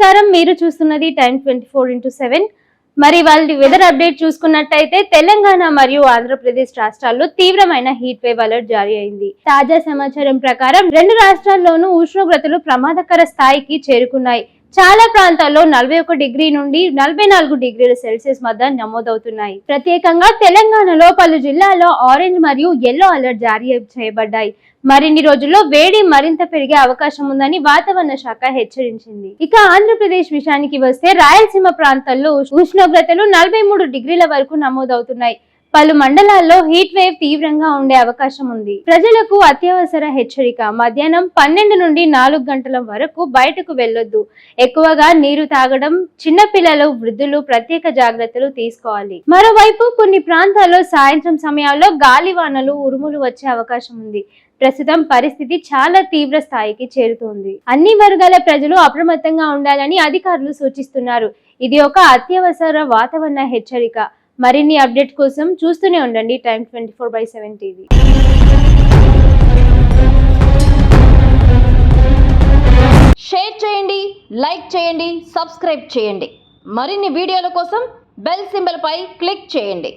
నమస్కారం, మీరు చూస్తున్నది టైం 24x7. మరి వాళ్ళ వెదర్ అప్డేట్ చూసుకున్నట్టయితే తెలంగాణ మరియు ఆంధ్రప్రదేశ్ రాష్ట్రాల్లో తీవ్రమైన హీట్ వేవ్ అలర్ట్ జారీ అయింది. తాజా సమాచారం ప్రకారం రెండు రాష్ట్రాల్లోనూ ఉష్ణోగ్రతలు ప్రమాదకర స్థాయికి చేరుకున్నాయి. చాలా ప్రాంతాల్లో 41 డిగ్రీ నుండి 44 డిగ్రీల సెల్సియస్ మధ్య నమోదవుతున్నాయి. ప్రత్యేకంగా తెలంగాణలో పలు జిల్లాల్లో ఆరెంజ్ మరియు యెల్లో అలర్ట్ జారీ చేయబడ్డాయి. మరిన్ని రోజుల్లో వేడి మరింత పెరిగే అవకాశం ఉందని వాతావరణ శాఖ హెచ్చరించింది. ఇక ఆంధ్రప్రదేశ్ విషయానికి వస్తే రాయలసీమ ప్రాంతాల్లో ఉష్ణోగ్రతలు 43 డిగ్రీల వరకు నమోదవుతున్నాయి. పలు మండలాల్లో హీట్ వేవ్ తీవ్రంగా ఉండే అవకాశం ఉంది. ప్రజలకు అత్యవసర హెచ్చరిక. మధ్యాహ్నం 12 నుండి 4 గంటల వరకు బయటకు వెళ్లొద్దు. ఎక్కువగా నీరు తాగడం, చిన్నపిల్లలు, వృద్ధులు ప్రత్యేక జాగ్రత్తలు తీసుకోవాలి. మరోవైపు కొన్ని ప్రాంతాల్లో సాయంత్రం సమయాల్లో గాలివానలు, ఉరుములు వచ్చే అవకాశం ఉంది. ప్రస్తుతం పరిస్థితి చాలా తీవ్ర స్థాయికి చేరుతోంది. అన్ని వర్గాల ప్రజలు అప్రమత్తంగా ఉండాలని అధికారులు సూచిస్తున్నారు. ఇది ఒక అత్యవసర వాతావరణ హెచ్చరిక. మరిన్ని అప్డేట్ కోసం చూస్తూనే ఉండండి టైం 24x7 టీవీ. షేర్ చేయండి, లైక్ చేయండి, సబ్స్క్రైబ్ చేయండి. మరిన్ని వీడియోల కోసం బెల్ సింబల్ పై క్లిక్ చేయండి.